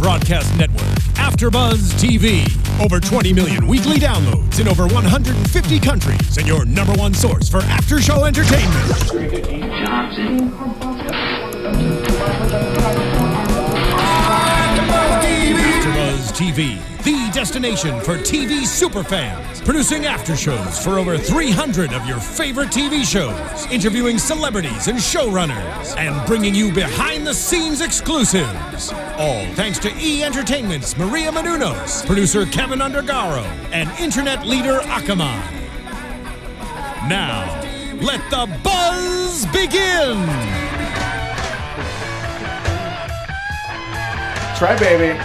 broadcast network, AFTERBUZZ TV. Over 20 million weekly downloads in over 150 countries, and your number one source for after-show entertainment. AFTERBUZZ TV, the destination for TV superfans. Producing aftershows for over 300 of your favorite TV shows. Interviewing celebrities and showrunners. And bringing you behind-the-scenes exclusives. All thanks to E! Entertainment's Maria Menounos, producer Kevin Undergaro, and internet leader Akamai. Now, let the buzz begin! That's right, baby.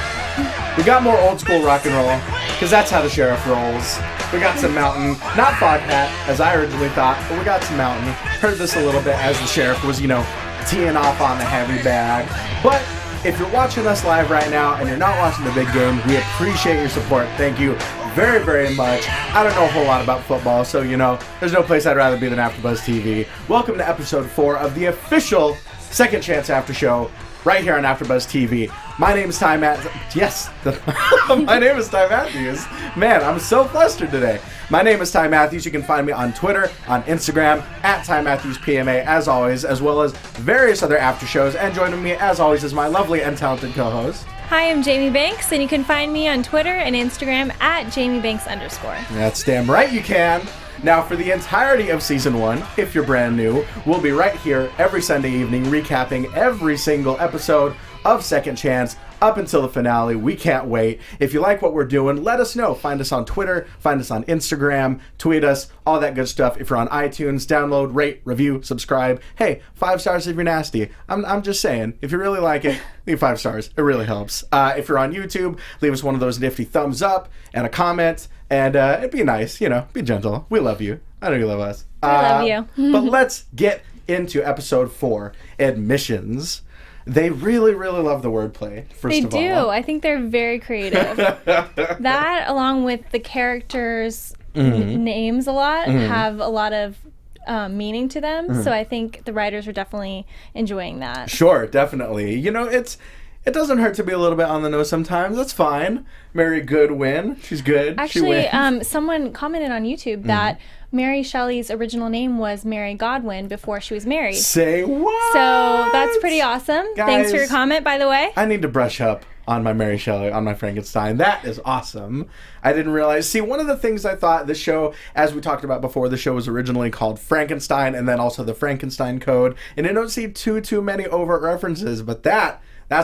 We got more old school rock and roll, because that's how the sheriff rolls. We got some mountain, not fog hat, as I originally thought, but we got some mountain. Heard this a little bit as the sheriff was, teeing off on the heavy bag. But if you're watching us live right now and you're not watching the big game, we appreciate your support. Thank you very, very much. I don't know a whole lot about football, so, there's no place I'd rather be than AFTERBUZZ TV. Welcome to episode 4 of the official Second Chance After Show, right here on AFTERBUZZ TV. My name is Ty Matthews. Yes, my name is Ty Matthews. Man, I'm so flustered today. My name is Ty Matthews. You can find me on Twitter, on Instagram, at Ty Matthews PMA, as always, as well as various other after shows. And joining me, as always, is my lovely and talented co-host. Hi, I'm Jamie Banks, and you can find me on Twitter and Instagram at JamieBanks_. That's damn right you can. Now, for the entirety of Season 1, if you're brand new, we'll be right here every Sunday evening recapping every single episode of Second Chance up until the finale. We can't wait. If you like what we're doing, let us know. Find us on Twitter, find us on Instagram, tweet us, all that good stuff. If you're on iTunes, download, rate, review, subscribe. Hey, 5 stars if you're nasty. I'm just saying, if you really like it, leave 5 stars. It really helps. If you're on YouTube, leave us one of those nifty thumbs up and a comment. And it'd be nice, be gentle. We love you. I know you love us. I love you. But let's get into episode 4, admissions. They really, really love the wordplay, first of all. They do. I think they're very creative. That, along with the characters' names a lot, have a lot of meaning to them. So I think the writers are definitely enjoying that. Sure, definitely. It doesn't hurt to be a little bit on the nose sometimes. That's fine. Mary Goodwin. She's good. Actually, someone commented on YouTube that Mary Shelley's original name was Mary Godwin before she was married. Say what? So that's pretty awesome. Guys, thanks for your comment, by the way. I need to brush up on my Mary Shelley, on my Frankenstein. That is awesome. I didn't realize. See, one of the things I thought the show, as we talked about before, the show was originally called Frankenstein and then also the Frankenstein Code. And I don't see too many overt references, but that's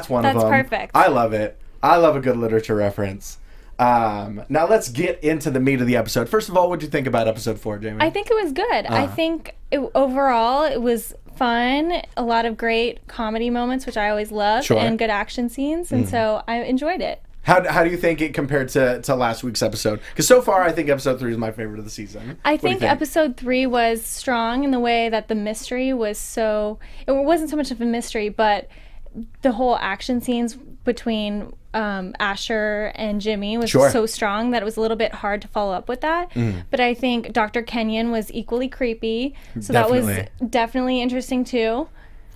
one of them. That's perfect. I love it. I love a good literature reference. Now let's get into the meat of the episode. First of all, what did you think about episode 4, Jamie? I think it was good. I think overall it was fun. A lot of great comedy moments, which I always love, Sure. and good action scenes. And so I enjoyed it. How do you think it compared to last week's episode? Because so far, I think episode 3 is my favorite of the season. I think episode 3 was strong in the way that the mystery was so... It wasn't so much of a mystery, but the whole action scenes between Asher and Jimmy was so strong that it was a little bit hard to follow up with that. But I think Dr. Kenyon was equally creepy. So that was definitely interesting too.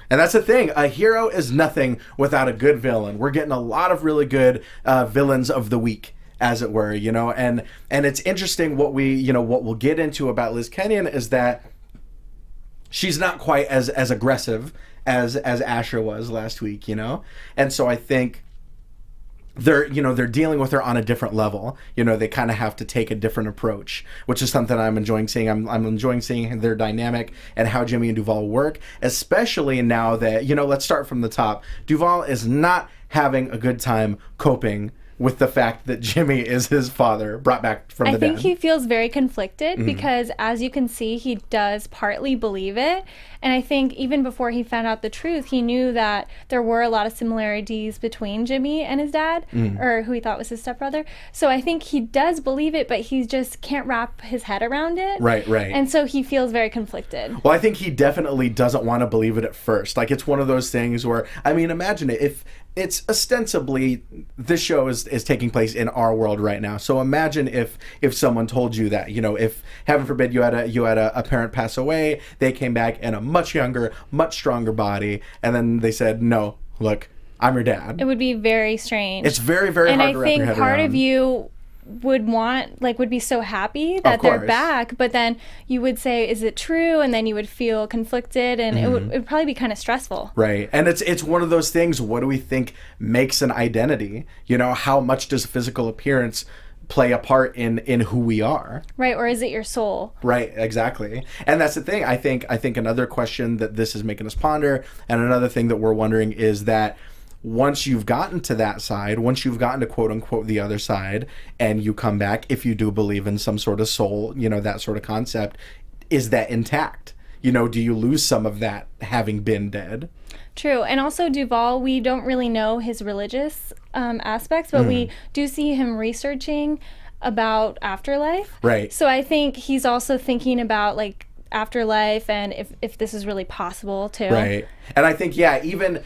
And that's the thing. A hero is nothing without a good villain. We're getting a lot of really good villains of the week, as it were, and it's interesting what we'll get into about Liz Kenyon is that she's not quite as aggressive as Asher was last week, and so I think they're dealing with her on a different level. They kind of have to take a different approach, which is something I'm enjoying seeing. I'm enjoying seeing their dynamic and how Jimmy and Duval work, especially now that, let's start from the top. Duval is not having a good time coping with the fact that Jimmy is his father brought back from the dead. I think he feels very conflicted because, as you can see, he does partly believe it. And I think even before he found out the truth, he knew that there were a lot of similarities between Jimmy and his dad, or who he thought was his stepbrother. So I think he does believe it, but he just can't wrap his head around it. Right. And so he feels very conflicted. Well, I think he definitely doesn't want to believe it at first. Like, it's one of those things where, imagine it. If it's ostensibly, this show is taking place in our world right now. So imagine if someone told you that, if, heaven forbid, you had a parent pass away, they came back in a much younger, much stronger body, and then they said, no, look, I'm your dad. It would be very strange. It's very, very hard to wrap your head around. And I think part of you would be so happy that they're back, but then you would say, is it true? And then you would feel conflicted, and it would probably be kind of stressful. Right. And it's one of those things, what do we think makes an identity? You know, how much does physical appearance play a part in who we are? Right. Or is it your soul? Right. Exactly. And that's the thing. I think another question that this is making us ponder, and another thing that we're wondering, is that once you've gotten to that side, once you've gotten to quote unquote the other side, and you come back, if you do believe in some sort of soul, you know, that sort of concept, is that intact? You know, do you lose some of that having been dead? True. And also Duvall, we don't really know his religious aspects, but we do see him researching about afterlife. Right. So I think he's also thinking about like afterlife, and if this is really possible too. Right. And I think, yeah, even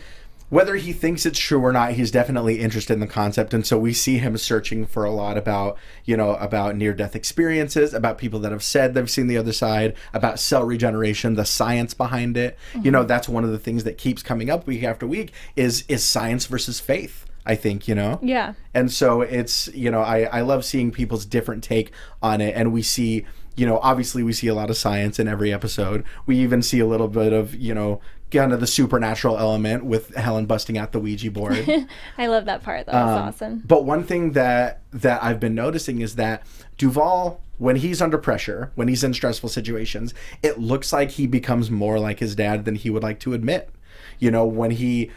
whether he thinks it's true or not, he's definitely interested in the concept. And so we see him searching for a lot about, you know, about near-death experiences, about people that have said they've seen the other side, about cell regeneration, the science behind it. You know, that's one of the things that keeps coming up week after week is science versus faith, I think, you know? Yeah. And so it's, you know, I love seeing people's different take on it. And we see, you know, obviously we see a lot of science in every episode. We even see a little bit of, you know, kind of the supernatural element with Helen busting out the Ouija board. I love that part. That was awesome. But one thing that I've been noticing is that Duvall, when he's under pressure, when he's in stressful situations, it looks like he becomes more like his dad than he would like to admit. You know, when he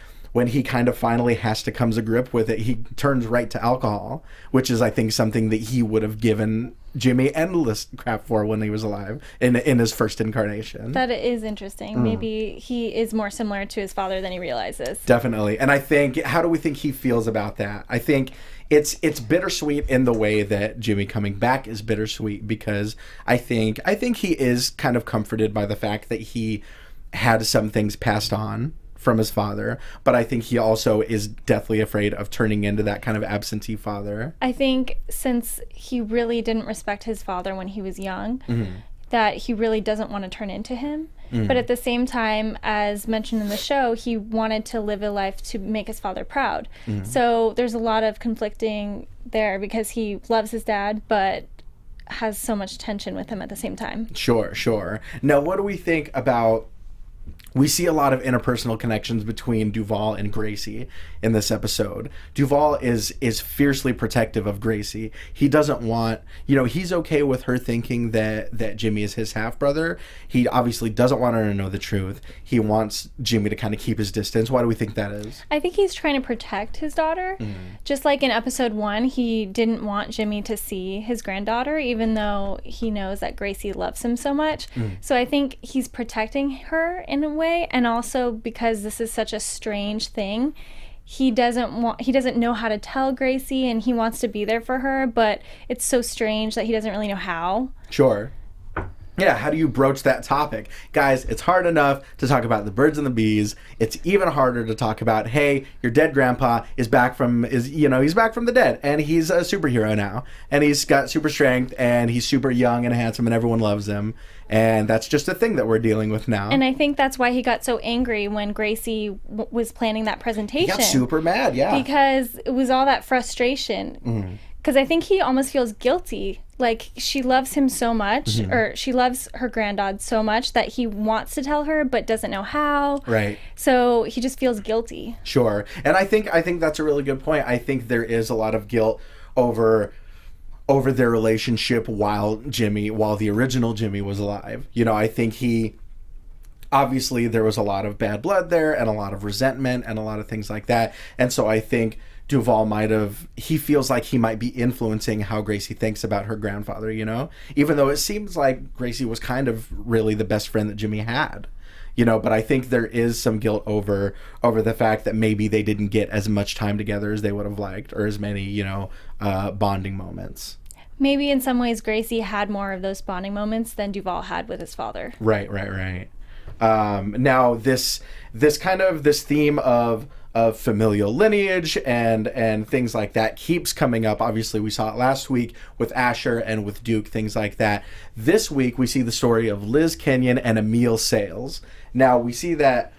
kind of finally has to come to grip with it, he turns right to alcohol, which is, I think, something that he would have given Jimmy endless crap for when he was alive in his first incarnation. That is interesting. Maybe he is more similar to his father than he realizes. Definitely. And I think, how do we think he feels about that? I think it's bittersweet in the way that Jimmy coming back is bittersweet, because I think he is kind of comforted by the fact that he had some things passed on from his father, but I think he also is deathly afraid of turning into that kind of absentee father. I think since he really didn't respect his father when he was young, that he really doesn't want to turn into him. But at the same time, as mentioned in the show, he wanted to live a life to make his father proud. So there's a lot of conflicting there, because he loves his dad, but has so much tension with him at the same time. Sure. Now, what do we think about... We see a lot of interpersonal connections between Duvall and Gracie in this episode. Duvall is fiercely protective of Gracie. He doesn't want, you know, he's okay with her thinking that Jimmy is his half-brother. He obviously doesn't want her to know the truth. He wants Jimmy to kind of keep his distance. Why do we think that is? I think he's trying to protect his daughter. Just like in episode 1, he didn't want Jimmy to see his granddaughter, even though he knows that Gracie loves him so much. So I think he's protecting her in a way, and also because this is such a strange thing, he doesn't know how to tell Gracie, and he wants to be there for her, but it's so strange that he doesn't really know how. Sure. Yeah, how do you broach that topic? Guys, it's hard enough to talk about the birds and the bees. It's even harder to talk about, hey, your dead grandpa he's back from the dead, and he's a superhero now, and he's got super strength, and he's super young and handsome, and everyone loves him. And that's just a thing that we're dealing with now. And I think that's why he got so angry when Gracie was planning that presentation. He got super mad, yeah. Because it was all that frustration. Because I think he almost feels guilty. Like, she loves him so much, or she loves her granddad so much that he wants to tell her but doesn't know how. Right. So he just feels guilty. Sure. And I think that's a really good point. I think there is a lot of guilt over their relationship while the original Jimmy was alive. You know, I think obviously there was a lot of bad blood there, and a lot of resentment, and a lot of things like that. And so I think Duvall he feels like he might be influencing how Gracie thinks about her grandfather, you know? Even though it seems like Gracie was kind of really the best friend that Jimmy had. You know, but I think there is some guilt over the fact that maybe they didn't get as much time together as they would have liked, or as many, you know, bonding moments. Maybe in some ways Gracie had more of those bonding moments than Duvall had with his father. Right. Now this theme of familial lineage and things like that keeps coming up. Obviously, we saw it last week with Asher and with Duke, things like that. This week, we see the story of Liz Kenyon and Emil Sales. Now, we see that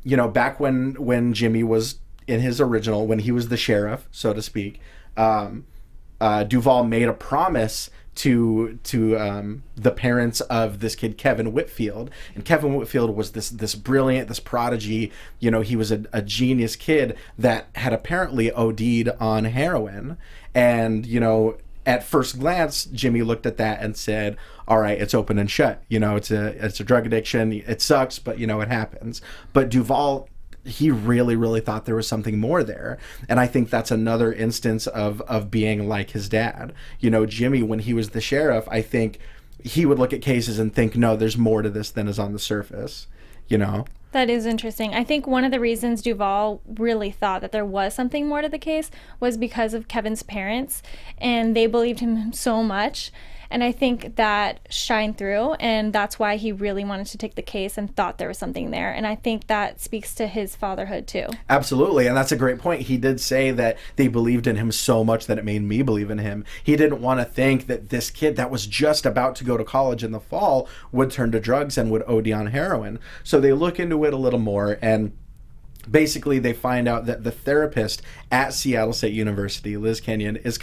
back when Jimmy was in his original, when he was the sheriff, so to speak, Duvall made a promise to the parents of this kid Kevin Whitfield, and Kevin Whitfield was this brilliant, this prodigy. He was a genius kid that had apparently OD'd on heroin, and at first glance, Jimmy looked at that and said, all right, it's open and shut. It's a drug addiction. It sucks, but it happens. But Duvall, he really, really thought there was something more there. And I think that's another instance of being like his dad. Jimmy, when he was the sheriff, I think he would look at cases and think, no, there's more to this than is on the surface, That is interesting. I think one of the reasons Duvall really thought that there was something more to the case was because of Kevin's parents, and they believed him so much. And I think that shined through, and that's why he really wanted to take the case and thought there was something there. And I think that speaks to his fatherhood too. Absolutely, and that's a great point. He did say that they believed in him so much that it made me believe in him. He didn't want to think that this kid that was just about to go to college in the fall would turn to drugs and would OD on heroin. So they look into it a little more, and basically they find out that the therapist at Seattle State University, Liz Kenyon, is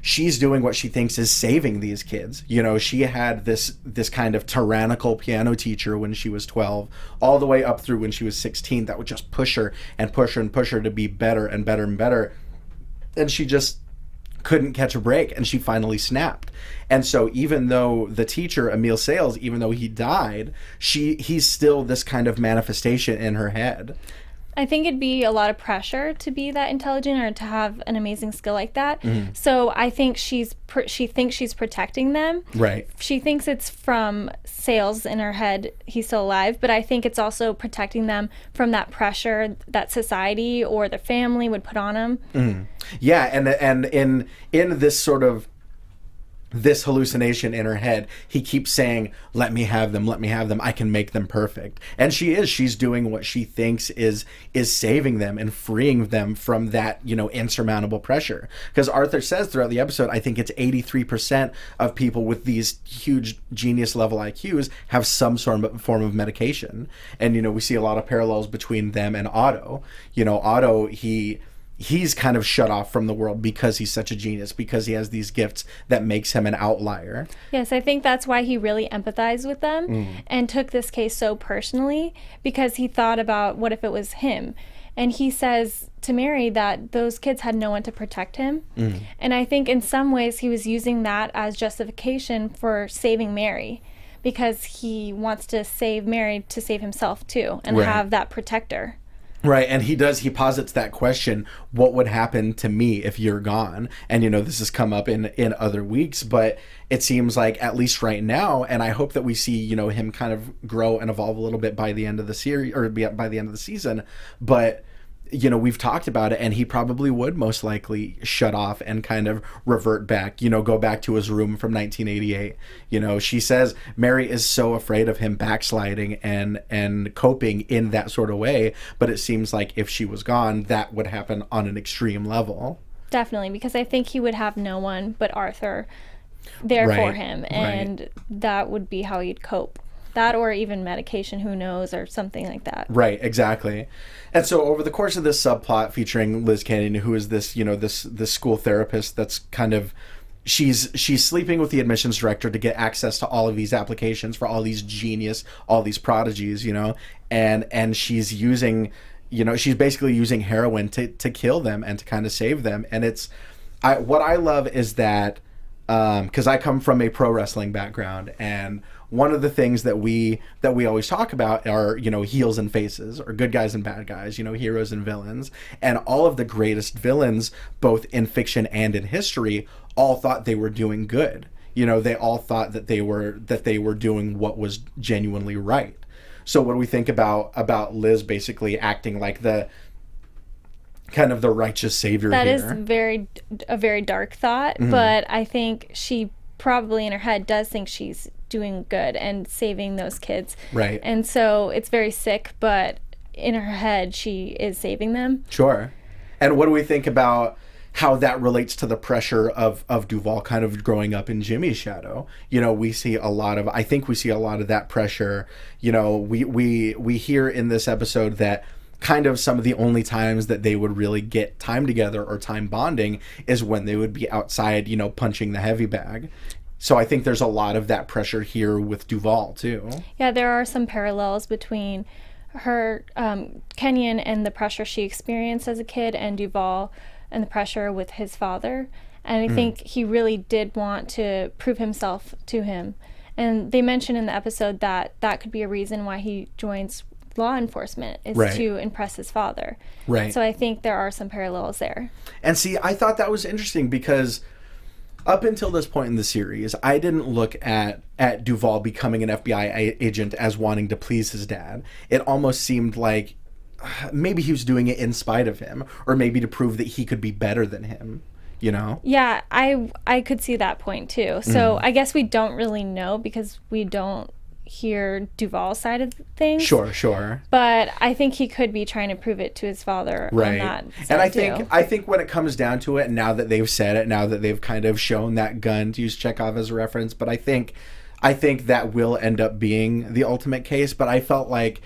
she's doing what she thinks is saving these kids. She had this kind of tyrannical piano teacher when she was 12, all the way up through when she was 16, that would just push her and push her and push her to be better and better and better. And she just couldn't catch a break, and she finally snapped. And so even though the teacher, Emil Sales, even though he died, he's still this kind of manifestation in her head. I think it'd be a lot of pressure to be that intelligent or to have an amazing skill like that. Mm-hmm. So I think she thinks she's protecting them. Right. She thinks it's from Sales in her head, he's still alive, but I think it's also protecting them from that pressure that society or their family would put on them. Mm-hmm. Yeah, and in this sort of this hallucination in her head, he keeps saying, let me have them, I can make them perfect. And she's doing what she thinks is saving them and freeing them from that insurmountable pressure. Because Arthur says throughout the episode, I think it's 83% of people with these huge genius level IQs have some sort of form of medication. And we see a lot of parallels between them and Otto. Otto, he's kind of shut off from the world because he's such a genius, because he has these gifts that makes him an outlier. Yes, I think that's why he really empathized with them and took this case so personally, because he thought about what if it was him. And he says to Mary that those kids had no one to protect him. And I think in some ways he was using that as justification for saving Mary, because he wants to save Mary to save himself too and have that protector. Right, and he posits that question, what would happen to me if you're gone? And, this has come up in other weeks, but it seems like, at least right now, and I hope that we see, him kind of grow and evolve a little bit by the end of the series, or by the end of the season, but we've talked about it, and he probably would most likely shut off and kind of revert back, go back to his room from 1988. She says Mary is so afraid of him backsliding and coping in that sort of way, but it seems like if she was gone, that would happen on an extreme level. Definitely, because I think he would have no one but Arthur there for him, and that would be how he'd cope. That, or even medication, who knows, or something like that. Right, exactly. And so over the course of this subplot featuring Liz Kenyon, who is this, this school therapist that's kind of, she's sleeping with the admissions director to get access to all of these applications for all these all these prodigies, and she's using, she's basically using heroin to kill them and to kind of save them. And what I love is that, because I come from a pro wrestling background, and one of the things that we always talk about are, heels and faces, or good guys and bad guys, heroes and villains. And all of the greatest villains, both in fiction and in history, all thought they were doing good. They all thought that they were doing what was genuinely right. So what do we think about Liz basically acting like the kind of the righteous savior here? That is a very dark thought, but I think she probably in her head does think she's doing good and saving those kids. Right. And so it's very sick, but in her head she is saving them. Sure. And what do we think about how that relates to the pressure of Duval kind of growing up in Jimmy's shadow. You know, we see a lot of, I think we see a lot of that pressure. You know, we hear in this episode that kind of some of the only times that they would really get time together or time bonding is when they would be outside, you know, punching the heavy bag. So I think there's a lot of that pressure here with Duval too. Yeah, there are some parallels between her, Kenyon, and the pressure she experienced as a kid, and Duval and the pressure with his father. And I think he really did want to prove himself to him. And they mentioned in the episode that that could be a reason why he joins law enforcement, is to impress his father. Right. So I think there are some parallels there. And see, I thought that was interesting because up until this point in the series, I didn't look at Duval becoming an FBI agent as wanting to please his dad. It almost seemed like maybe he was doing it in spite of him, or maybe to prove that he could be better than him, you know? Yeah, I could see that point too. So I guess we don't really know because we don't hear Duval's side of things. Sure. But I think he could be trying to prove it to his father on that side. And I think when it comes down to it, now that they've said it, now that they've kind of shown that gun, to use Chekhov as a reference, but I think that will end up being the ultimate case. But I felt like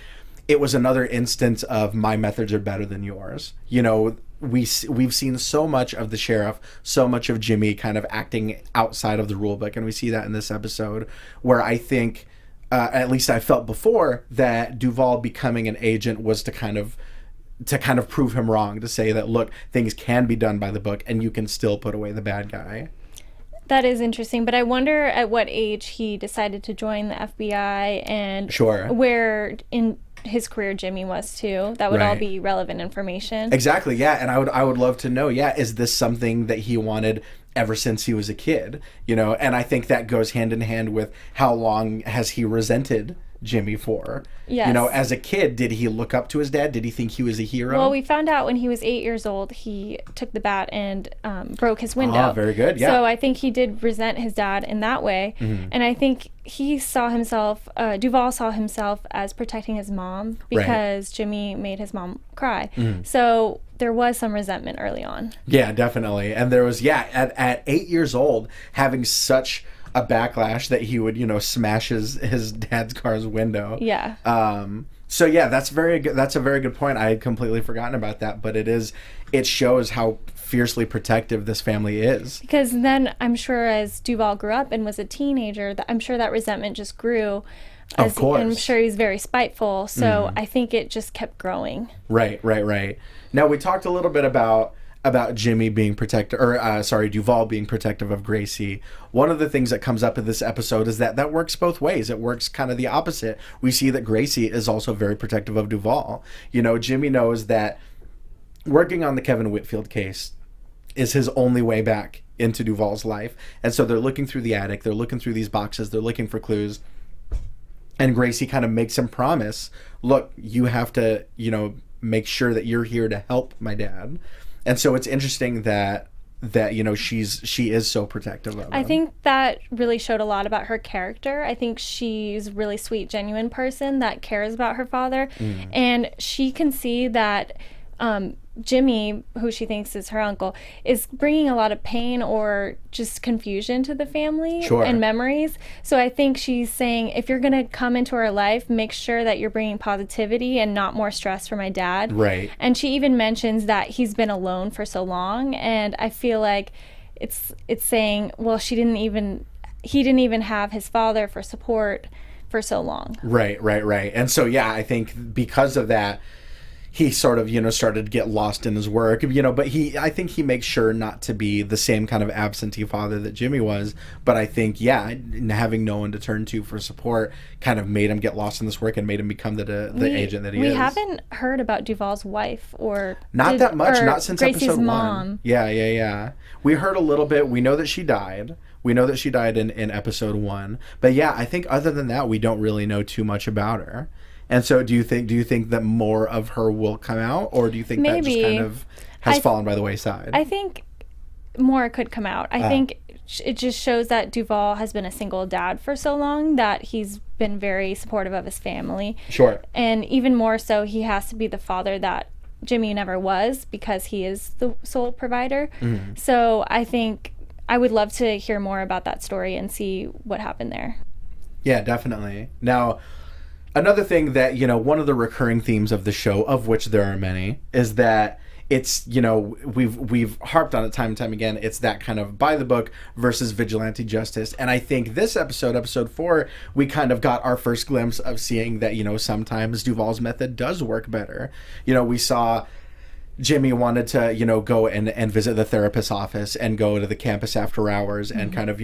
it was another instance of my methods are better than yours. You know, we've seen so much of the sheriff, so much of Jimmy kind of acting outside of the rule book, and we see that in this episode where I think at least I felt before that Duval becoming an agent was to kind of prove him wrong, to say that, look, things can be done by the book and you can still put away the bad guy. That is interesting, but I wonder at what age he decided to join the FBI and where in his career Jimmy was too. That would all be relevant information. Exactly, yeah, and I would love to know, is this something that he wanted ever since he was a kid, you know? And I think that goes hand in hand with how long has he resented Jimmy for. Yes. You know, as a kid, did he look up to his dad? Did he think he was a hero? Well, we found out when he was 8 years old, he took the bat and broke his window. Oh, very good, yeah. So I think he did resent his dad in that way. And I think he saw himself, Duval saw himself as protecting his mom because Jimmy made his mom cry. So there was some resentment early on. Yeah, definitely. And there was, at 8 years old, having such a backlash that he would, you know, smash his dad's car's window. Yeah. So yeah, that's very good. That's a very good point. I had completely forgotten about that, but it shows how fiercely protective this family is. Because then I'm sure as Duval grew up and was a teenager, I'm sure that resentment just grew. Of course. I'm sure he's very spiteful. So I think it just kept growing. Right. Now we talked a little bit about Jimmy being protective, Duval being protective of Gracie. One of the things that comes up in this episode is that works both ways. It works kind of the opposite. We see that Gracie is also very protective of Duval. You know, Jimmy knows that working on the Kevin Whitfield case is his only way back into Duval's life. And so they're looking through the attic, they're looking through these boxes, they're looking for clues. And Gracie kind of makes him promise, look, you have to, you know, make sure that you're here to help my dad. And so it's interesting that you know she is so protective of him. I think that really showed a lot about her character. I think she's a really sweet, genuine person that cares about her father, and she can see that Jimmy, who she thinks is her uncle, is bringing a lot of pain or just confusion to the family and memories. So I think she's saying, if you're going to come into our life, make sure that you're bringing positivity and not more stress for my dad. Right. And she even mentions that he's been alone for so long, and I feel like it's saying, well, he didn't even have his father for support for so long. Right. And so I think because of that, he sort of, you know, started to get lost in his work, you know, but I think he makes sure not to be the same kind of absentee father that Jimmy was. But I think, having no one to turn to for support kind of made him get lost in this work and made him become the agent that he is. We haven't heard about Duval's wife not that much, not since Gracie's episode mom. 1. Yeah. We heard a little bit. We know that she died. We know that she died in episode 1. But I think other than that, we don't really know too much about her. And so do you think that more of her will come out, or do you think that just kind of has fallen by the wayside? I think more could come out. I think it just shows that Duval has been a single dad for so long that he's been very supportive of his family. Sure. And even more so, he has to be the father that Jimmy never was, because he is the sole provider. So I think I would love to hear more about that story and see what happened there. Yeah, definitely. Now, another thing that, one of the recurring themes of the show, of which there are many, is that it's, we've harped on it time and time again. It's that kind of by the book versus vigilante justice. And I think this episode 4, we kind of got our first glimpse of seeing that, sometimes Duvall's method does work better. We saw Jimmy wanted to, go and visit the therapist's office and go to the campus after hours, and kind of,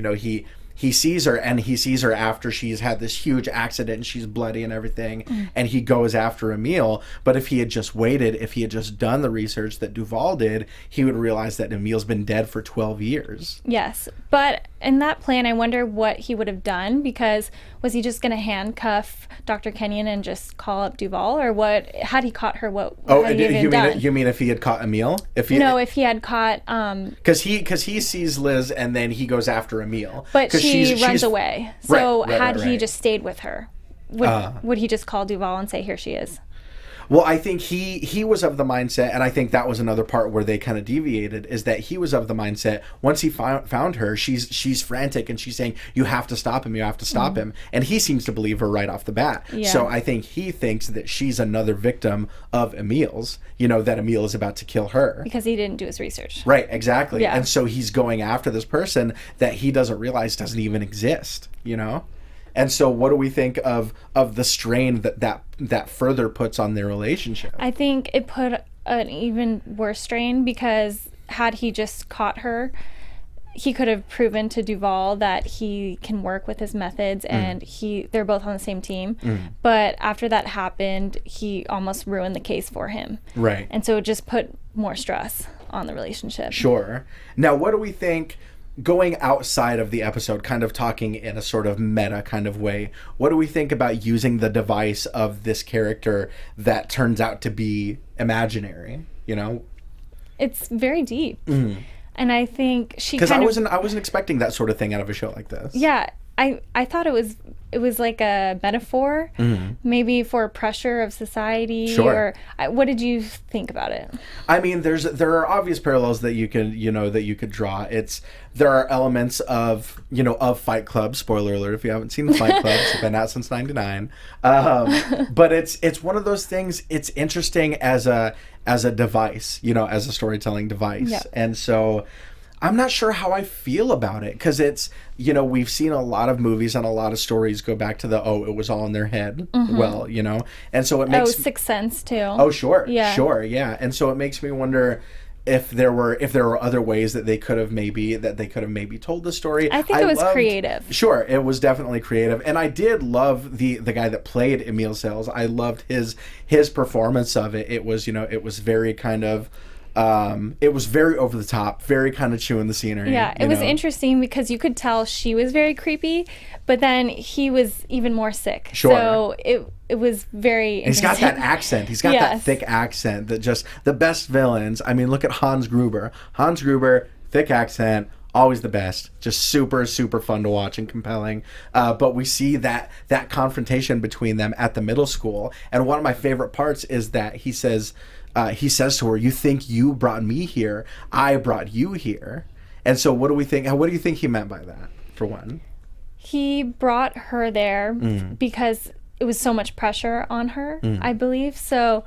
he sees her, and he sees her after she's had this huge accident and she's bloody and everything, and he goes after Emile. But if he had just waited, if he had just done the research that Duvall did, he would realize that Emile's been dead for 12 years. Yes, but in that plan, I wonder what he would have done, because was he just going to handcuff Dr. Kenyon and just call up Duvall, or what? Had he caught her, what had he even done? You mean if he had caught Emile? If he had caught... Because he sees Liz, and then he goes after Emile. But she runs away. So had he right. just stayed with her, would he just call Duvall and say, here she is? Well, I think he was of the mindset, and I think that was another part where they kind of deviated, is that he was of the mindset, once he found her, she's frantic, and she's saying, you have to stop him, you have to stop him. And he seems to believe her right off the bat. Yeah. So I think he thinks that she's another victim of Emile's, that Emile is about to kill her. Because he didn't do his research. Right, exactly. Yeah. And so he's going after this person that he doesn't realize doesn't even exist, And so what do we think of the strain that further puts on their relationship? I think it put an even worse strain, because had he just caught her, he could have proven to Duvall that he can work with his methods, and they're both on the same team. But after that happened, he almost ruined the case for him. Right. And so it just put more stress on the relationship. Sure. Now, what do we think, going outside of the episode, kind of talking in a sort of meta kind of way, what do we think about using the device of this character that turns out to be imaginary? It's very deep. And I think she because I wasn't expecting that sort of thing out of a show like this. Yeah, I thought it was like a metaphor, maybe for pressure of society. Sure. Or what did you think about it? I mean, there are obvious parallels that you could draw. There are elements of Fight Club. Spoiler alert if you haven't seen Fight Club, it's been out since '99. But it's one of those things. It's interesting as a device, as a storytelling device. Yep. And so I'm not sure how I feel about it, because it's, we've seen a lot of movies and a lot of stories go back to it was all in their head. Well, and so it makes Sixth Sense too. Oh, sure. Yeah. Sure. Yeah. And so it makes me wonder if there were other ways that they could have maybe told the story. I think it was creative. Sure, it was definitely creative, and I did love the guy that played Emile Sales. I loved his performance of it. It was it was very kind of it was very over the top, very kind of chewing the scenery. Yeah, it was interesting because you could tell she was very creepy, but then he was even more sick. Sure. So it was very interesting. He's got that accent. He's got that thick accent that just the best villains. I mean, look at Hans Gruber. Hans Gruber, thick accent, always the best. Just super, super fun to watch and compelling. But we see that confrontation between them at the middle school. And one of my favorite parts is that he says to her, "You think you brought me here? I brought you here." And so what do we think? What do you think he meant by that, for one? He brought her there because it was so much pressure on her, I believe. So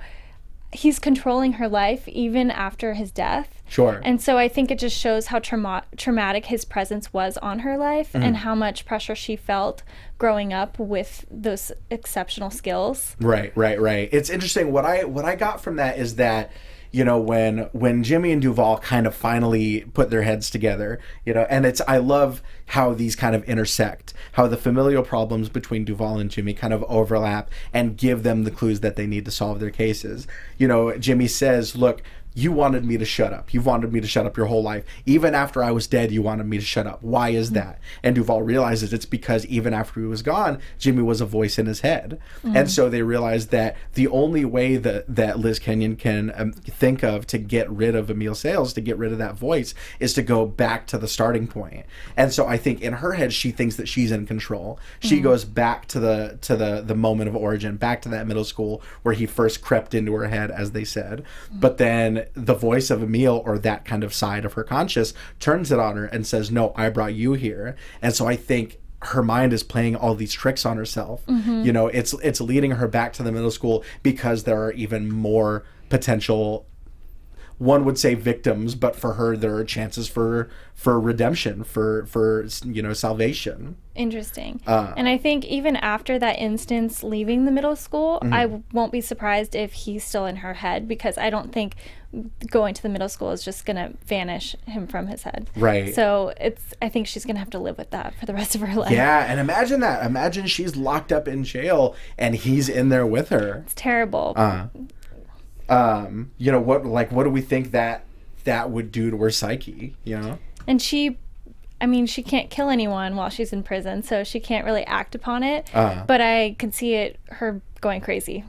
he's controlling her life even after his death. Sure. And so I think it just shows how traumatic his presence was on her life and how much pressure she felt growing up with those exceptional skills. Right. It's interesting. What I got from that is that, when Jimmy and Duvall kind of finally put their heads together, and I love how these kind of intersect, how the familial problems between Duvall and Jimmy kind of overlap and give them the clues that they need to solve their cases. Jimmy says, look, you wanted me to shut up. You've wanted me to shut up your whole life. Even after I was dead, you wanted me to shut up. Why is that? And Duvall realizes it's because even after he was gone, Jimmy was a voice in his head. And so they realized that the only way that Liz Kenyon can think of to get rid of Emil Sales, to get rid of that voice, is to go back to the starting point. And so I think in her head, she thinks that she's in control. She goes back to the moment of origin, back to that middle school where he first crept into her head, as they said. But then the voice of Emil, or that kind of side of her conscious, turns it on her and says, no, I brought you here. And so I think her mind is playing all these tricks on herself. You know, it's leading her back to the middle school because there are even more potential, one would say, victims, but for her there are chances for redemption, for you know, salvation. Interesting. And I think even after that instance leaving the middle school, I won't be surprised if he's still in her head, because I don't think going to the middle school is just going to vanish him from his head. Right. So I think she's going to have to live with that for the rest of her life. Yeah, and imagine that. Imagine she's locked up in jail and he's in there with her. It's terrible. You know, what do we think that would do to her psyche, you know? And she can't kill anyone while she's in prison, so she can't really act upon it. But I can see her going crazy.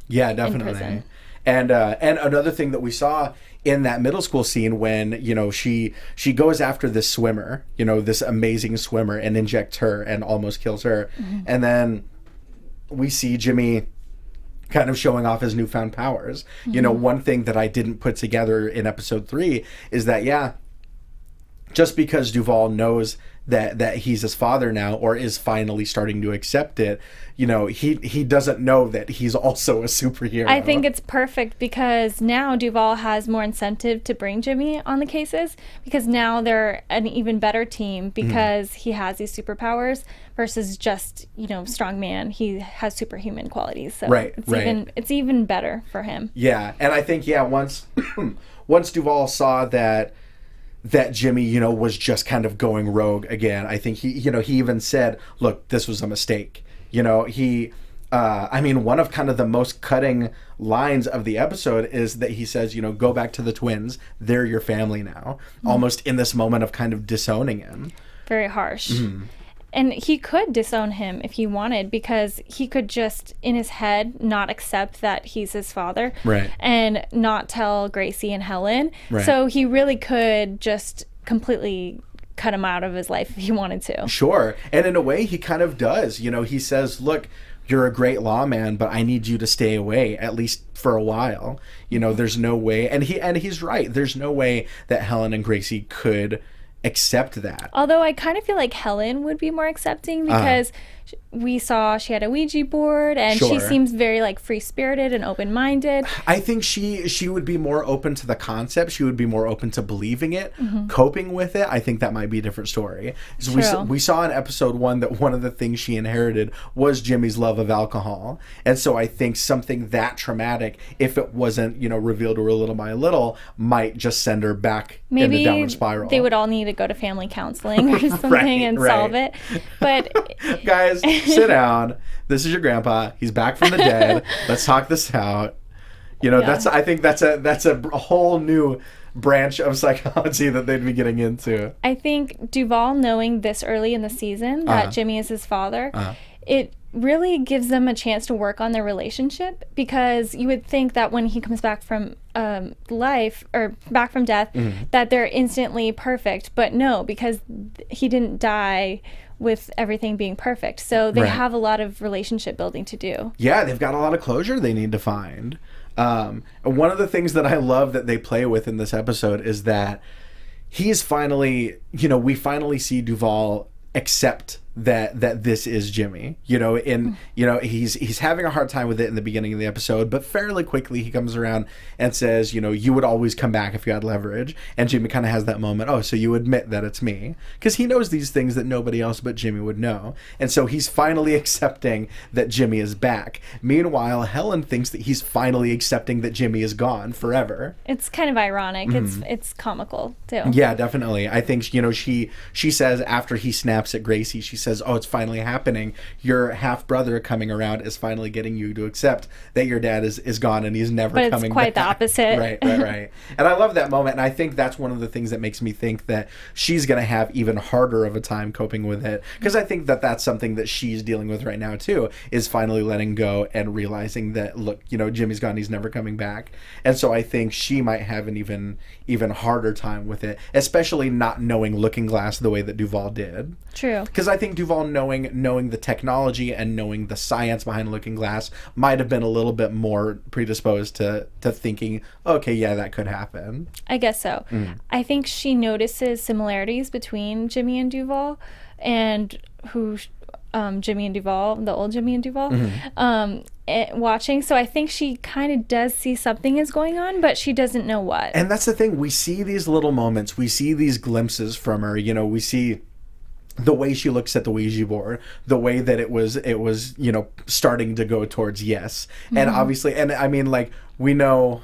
Yeah, definitely. And another thing that we saw in that middle school scene, when, you know, she goes after this swimmer, you know, this amazing swimmer, and injects her and almost kills her. And then we see Jimmy kind of showing off his newfound powers. You know, one thing that I didn't put together in episode 3 is that, yeah, just because Duvall knows that he's his father now, or is finally starting to accept it, you know, he doesn't know that he's also a superhero. I think it's perfect, because now Duvall has more incentive to bring Jimmy on the cases, because now they're an even better team, because he has these superpowers versus just, you know, strong man. He has superhuman qualities. So it's even better for him. Yeah, and I think, yeah, once Duvall saw that Jimmy, you know, was just kind of going rogue again, I think he even said, look, this was a mistake. You know, one of kind of the most cutting lines of the episode is that he says, you know, go back to the twins. They're your family now. Almost in this moment of kind of disowning him. Very harsh. And he could disown him if he wanted, because he could just, in his head, not accept that he's his father. Right. And not tell Gracie and Helen. Right. So he really could just completely cut him out of his life if he wanted to. Sure. And in a way, he kind of does. You know, he says, look, you're a great lawman, but I need you to stay away, at least for a while. You know, there's no way. And he's right. There's no way that Helen and Gracie could accept that. Although I kind of feel like Helen would be more accepting, because we saw she had a Ouija board, and she seems very like free-spirited and open-minded. I think she would be more open to the concept. She would be more open to believing it, coping with it. I think that might be a different story. So we saw in episode 1 that one of the things she inherited was Jimmy's love of alcohol. And so I think something that traumatic, if it wasn't, you know, revealed to her little by little, might just send her back in the downward spiral. They would all need to go to family counseling or something and solve it. But guys, sit down. This is your grandpa. He's back from the dead. Let's talk this out. You know, I think that's a whole new branch of psychology that they'd be getting into. I think Duvall knowing this early in the season that Jimmy is his father, it really gives them a chance to work on their relationship, because you would think that when he comes back from life, or back from death, that they're instantly perfect, but no, because he didn't die with everything being perfect. So they have a lot of relationship building to do. Yeah, they've got a lot of closure they need to find. One of the things that I love that they play with in this episode is that he's finally, you know, we finally see Duvall accept that this is Jimmy, you know, and you know, he's having a hard time with it in the beginning of the episode, but fairly quickly he comes around and says, you know, you would always come back if you had leverage. And Jimmy kind of has that moment, oh, so you admit that it's me, because he knows these things that nobody else but Jimmy would know. And so he's finally accepting that Jimmy is back. Meanwhile, Helen thinks that he's finally accepting that Jimmy is gone forever. It's kind of ironic. It's comical too. Yeah, definitely. I think, you know, she says after he snaps at Gracie, she says, says, oh, it's finally happening. Your half-brother coming around is finally getting you to accept that your dad is gone and he's never coming back. But it's quite the opposite. Right. And I love that moment. And I think that's one of the things that makes me think that she's going to have even harder of a time coping with it. Because I think that that's something that she's dealing with right now, too, is finally letting go and realizing that, look, Jimmy's gone. He's never coming back. And so I think she might have an even harder time with it, especially not knowing Looking Glass the way that Duvall did. True. Because I think Duvall knowing the technology and knowing the science behind Looking Glass might have been a little bit more predisposed to thinking, okay, yeah, that could happen. I guess so. I think she notices similarities between Jimmy and Duvall, and Jimmy and Duvall, the old Jimmy and Duvall, watching. So I think she kind of does see something is going on, but she doesn't know what. And that's the thing. We see these little moments. We see these glimpses from her. We see the way she looks at the Ouija board, the way that it was, starting to go towards yes. And obviously, and I mean, like, we know...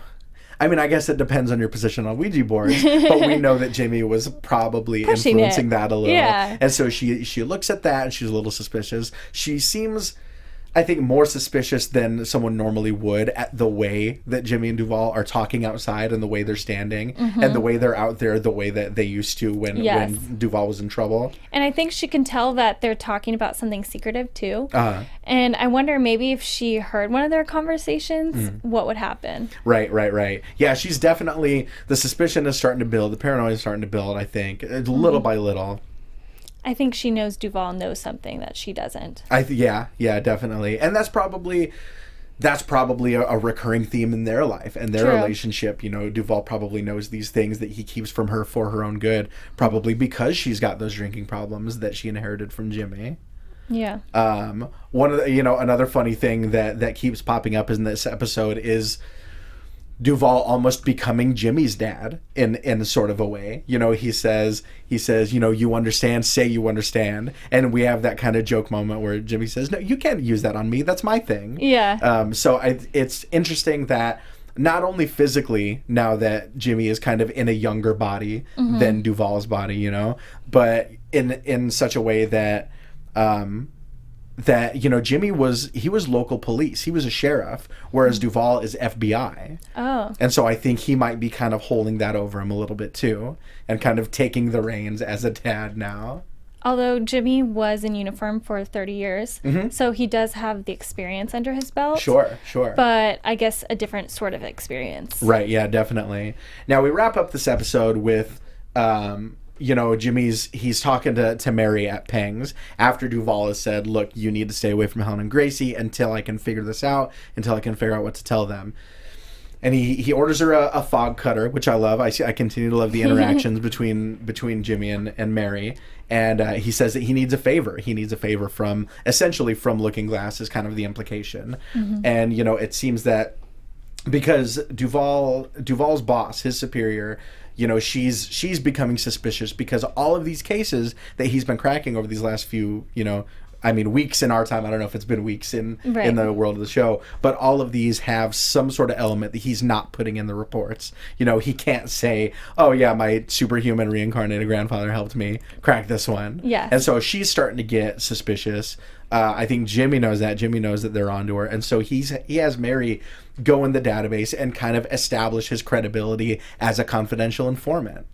I mean, I guess it depends on your position on Ouija boards, but we know that Jimmy was probably influencing that a little. Yeah. And so she looks at that and she's a little suspicious. She seems, I think, more suspicious than someone normally would at the way that Jimmy and Duvall are talking outside and the way they're standing and the way they're out there, the way that they used to when Duvall was in trouble. And I think she can tell that they're talking about something secretive too. And I wonder maybe if she heard one of their conversations, what would happen. Right. Yeah, she's definitely, the suspicion is starting to build. The paranoia is starting to build, I think, little by little. I think she knows Duvall knows something that she doesn't. Yeah, definitely. And that's probably a recurring theme in their life and their relationship. Duvall probably knows these things that he keeps from her for her own good, probably because she's got those drinking problems that she inherited from Jimmy. Yeah. One of the, another funny thing that keeps popping up in this episode is Duvall almost becoming Jimmy's dad in sort of a way. He says, you understand, say you understand. And we have that kind of joke moment where Jimmy says, no, you can't use that on me. That's my thing. Yeah. So it's interesting that not only physically, now that Jimmy is kind of in a younger body than Duvall's body, but in such a way that, Jimmy was local police. He was a sheriff, whereas Duvall is FBI. Oh. And so I think he might be kind of holding that over him a little bit too, and kind of taking the reins as a dad now. Although Jimmy was in uniform for 30 years, so he does have the experience under his belt. Sure. But I guess a different sort of experience. Right, yeah, definitely. Now we wrap up this episode with... he's talking to Mary at Peng's after Duvall has said, look, you need to stay away from Helen and Gracie until I can figure this out, until I can figure out what to tell them. And he orders her a fog cutter, which I love. I continue to love the interactions between Jimmy and Mary. And he says that he needs a favor. He needs a favor from Looking Glass is kind of the implication. And, it seems that because Duvall's boss, his superior, she's becoming suspicious because all of these cases that he's been cracking over these last few, weeks in our time. I don't know if it's been weeks in the world of the show, but all of these have some sort of element that he's not putting in the reports. He can't say, oh yeah, my superhuman reincarnated grandfather helped me crack this one. Yeah. And so she's starting to get suspicious. I think Jimmy knows that. Jimmy knows that they're onto her. And so he has Mary go in the database and kind of establish his credibility as a confidential informant.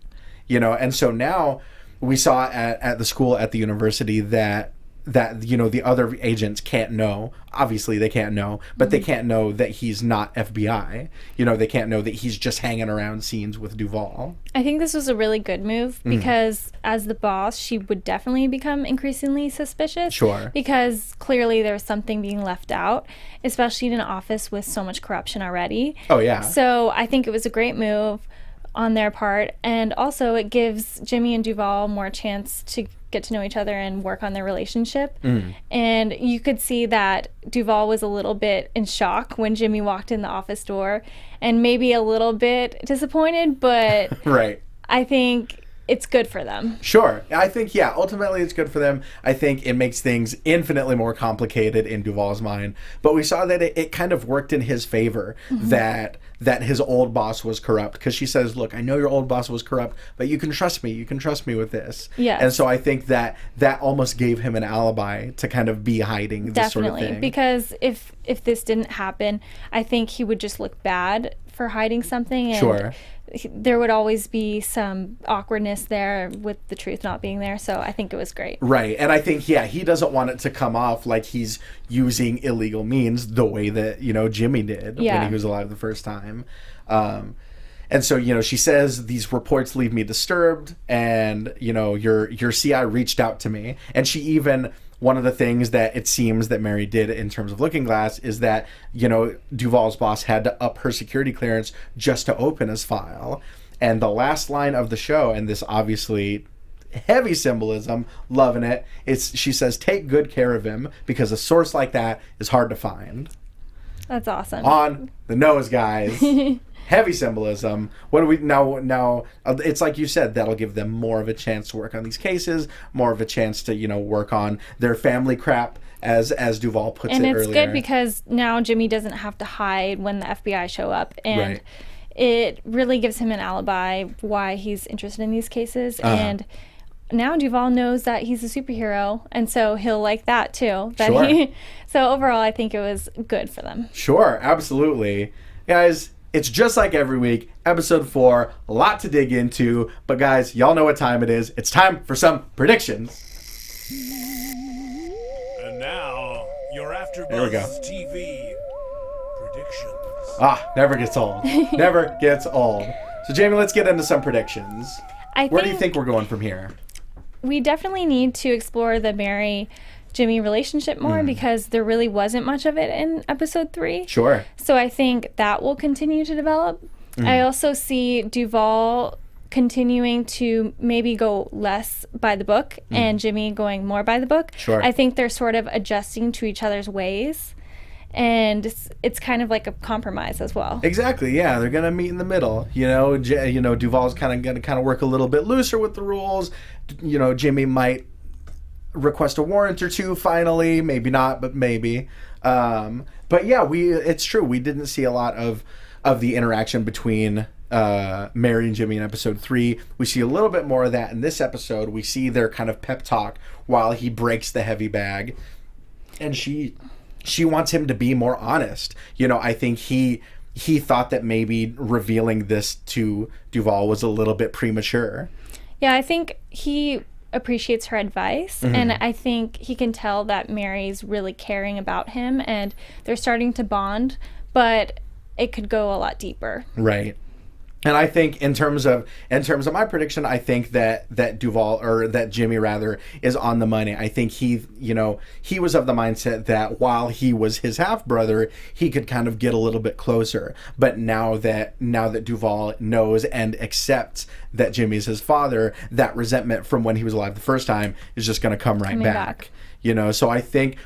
And so now we saw at the school, at the university, that the other agents can't know. Obviously they can't know, but they can't know that he's not FBI. They can't know that he's just hanging around scenes with Duvall. I think this was a really good move because as the boss, she would definitely become increasingly suspicious. Sure. Because clearly there's something being left out, especially in an office with so much corruption already. Oh yeah. So I think it was a great move on their part, and also it gives Jimmy and Duvall more chance to get to know each other and work on their relationship. And you could see that Duvall was a little bit in shock when Jimmy walked in the office door, and maybe a little bit disappointed, but right. I think it's good for them. Sure. I think, yeah, ultimately it's good for them. I think it makes things infinitely more complicated in Duvall's mind, but we saw that it kind of worked in his favor, that that his old boss was corrupt, because she says, look, I know your old boss was corrupt, but you can trust me with this. Yes. And so I think that almost gave him an alibi to kind of be hiding this sort of thing. Because if this didn't happen, I think he would just look bad for hiding something, and Sure. there would always be some awkwardness there with the truth not being there. So I think it was great. Right. And I think, he doesn't want it to come off like he's using illegal means the way that, Jimmy did when he was alive the first time. And so, she says, these reports leave me disturbed, and, your CI reached out to me. And she even, one of the things that it seems that Mary did in terms of Looking Glass is that, Duvall's boss had to up her security clearance just to open his file. And the last line of the show, and this obviously heavy symbolism, loving it, she says, take good care of him, because a source like that is hard to find. That's awesome. On the nose, guys. Heavy symbolism. What do we now? It's like you said, that'll give them more of a chance to work on these cases, more of a chance to work on their family crap, as Duvall puts it earlier. And it's good because now Jimmy doesn't have to hide when the FBI show up, and it really gives him an alibi why he's interested in these cases. And now Duvall knows that he's a superhero, and so he'll like that too. Sure. So overall, I think it was good for them. Sure, absolutely, guys. It's just like every week, episode 4, a lot to dig into. But guys, y'all know what time it is. It's time for some predictions. And now, your There we go. AFTERBUZZ TV predictions. Never gets old. Never gets old. So Jamie, let's get into some predictions. Where do you think we're going from here? We definitely need to explore the Mary-Jimmy relationship more, because there really wasn't much of it in episode 3. Sure. So I think that will continue to develop. I also see Duvall continuing to maybe go less by the book and Jimmy going more by the book. Sure. I think they're sort of adjusting to each other's ways, and it's kind of like a compromise as well. Exactly. Yeah, they're gonna meet in the middle. Duvall's kind of gonna work a little bit looser with the rules. Jimmy might request a warrant or two finally, maybe not, but maybe. But yeah, it's true. We didn't see a lot of the interaction between Mary and Jimmy in episode 3. We see a little bit more of that in this episode. We see their kind of pep talk while he breaks the heavy bag, and she wants him to be more honest. I think he thought that maybe revealing this to Duvall was a little bit premature. Yeah, I think he appreciates her advice, and I think he can tell that Mary's really caring about him, and they're starting to bond, but it could go a lot deeper. Right. And I think in terms of my prediction, I think that Duvall, or that Jimmy rather, is on the money. I think he was of the mindset that while he was his half brother, he could kind of get a little bit closer. But now that Duvall knows and accepts that Jimmy's his father, that resentment from when he was alive the first time is just going to come right back. So I think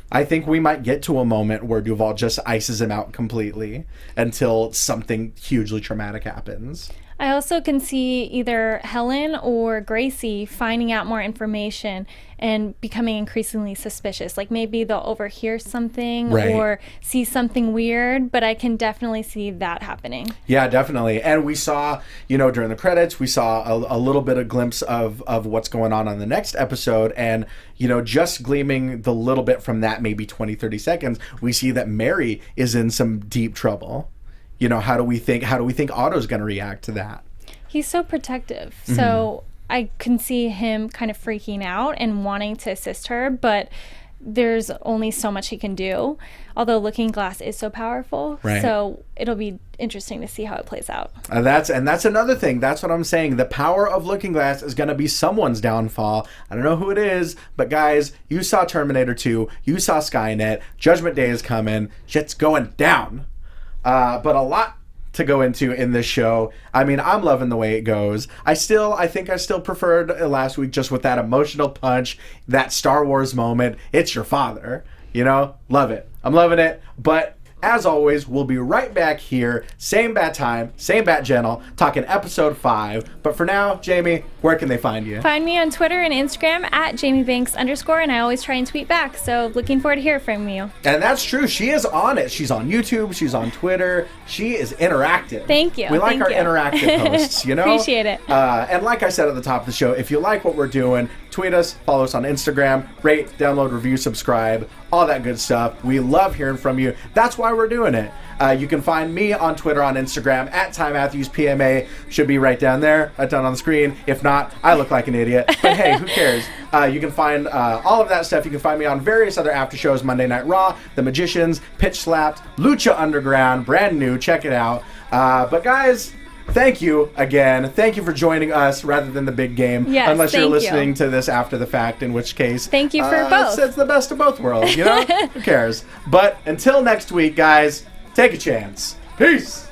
we might get to a moment where Duvall just ices him out completely until something hugely traumatic happens. I also can see either Helen or Gracie finding out more information and becoming increasingly suspicious. Like maybe they'll overhear something or see something weird, but I can definitely see that happening. Yeah, definitely. And we saw, during the credits, we saw a little bit of glimpse of what's going on the next episode. And, just gleaming the little bit from that, maybe 20, 30 seconds, we see that Mary is in some deep trouble. How do we think Otto's going to react to that? He's so protective. So I can see him kind of freaking out and wanting to assist her, but there's only so much he can do. Although Looking Glass is so powerful, so it'll be interesting to see how it plays out. That's another thing. That's what I'm saying. The power of Looking Glass is going to be someone's downfall. I don't know who it is, but guys, you saw Terminator 2, you saw Skynet, Judgment Day is coming, shit's going down. But a lot to go into in this show. I mean, I'm loving the way it goes. I think I still preferred last week, just with that emotional punch, that Star Wars moment. It's your father, love it. I'm loving it. But as always, we'll be right back here, same bat time, same bat channel, talking episode 5. But for now, Jamie, where can they find you? Find me on Twitter and Instagram at JamieBanks_, and I always try and tweet back, so looking forward to hearing from you. And that's true. She is on it. She's on YouTube. She's on Twitter. She is interactive. Thank you. We like our interactive hosts, you know? Appreciate it. And like I said at the top of the show, if you like what we're doing, tweet us, follow us on Instagram, rate, download, review, subscribe, all that good stuff. We love hearing from you. That's why we're doing it. You can find me on Twitter, on Instagram, at Ty Matthews PMA. Should be right down there, right down on the screen. If not, I look like an idiot. But hey, who cares? You can find all of that stuff. You can find me on various other after shows, Monday Night Raw, The Magicians, Pitch Slapped, Lucha Underground, brand new. Check it out. But guys, thank you again. Thank you for joining us rather than the big game. Yes, unless you're thank listening you. to this after the fact, in which case... Thank you for both. It's the best of both worlds, you know? Who cares? But until next week, guys, take a chance. Peace!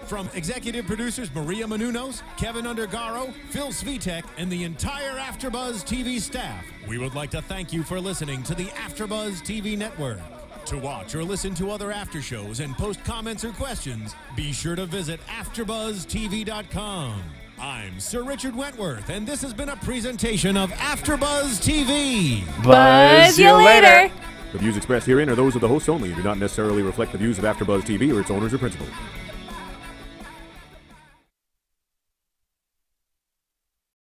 From executive producers Maria Menounos, Kevin Undergaro, Phil Svitek, and the entire AfterBuzz TV staff, we would like to thank you for listening to the AfterBuzz TV network. To watch or listen to other after shows and post comments or questions, be sure to visit AfterBuzzTV.com. I'm Sir Richard Wentworth, and this has been a presentation of AfterBuzz TV. Buzz you later. The views expressed herein are those of the hosts only and do not necessarily reflect the views of AfterBuzz TV or its owners or principals.